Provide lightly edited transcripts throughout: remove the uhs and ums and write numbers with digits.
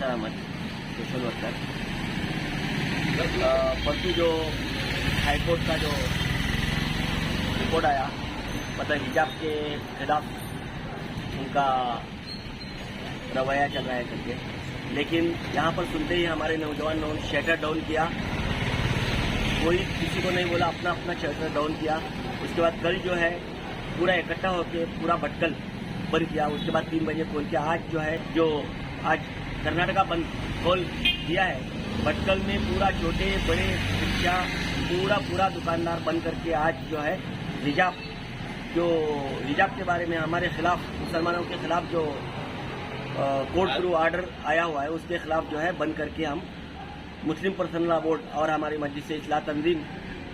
Nisar Ahmad, social worker. परसों जो high court का जो रिपोर्ट आया, मतलब हिजाब के खिलाफ उनका रवैया चल रहा है करके, लेकिन यहाँ पर सुनते ही हमारे नौजवान ने शटर डाउन किया। कोई किसी को नहीं बोला, अपना अपना शटर डाउन किया। उसके बाद कल जो है पूरा इकट्ठा होकर पूरा भटकल बंद किया। उसके बाद 3 बजे खोल के आज जो है, जो आज कर्नाटका बंद खोल दिया है, भटकल में पूरा छोटे बड़े रिक्शा पूरा दुकानदार बंद करके आज जो है हिजाब के बारे में हमारे खिलाफ, मुसलमानों के खिलाफ जो कोर्ट थ्रू ऑर्डर आया हुआ है उसके खिलाफ जो है बंद करके हम मुस्लिम पर्सनल लॉ बोर्ड और हमारी मजलिस इस्लाह तंजीम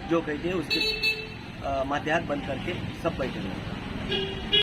जो कहते हैं उसके मातहत बंद करके सब बैठे हुए हैं।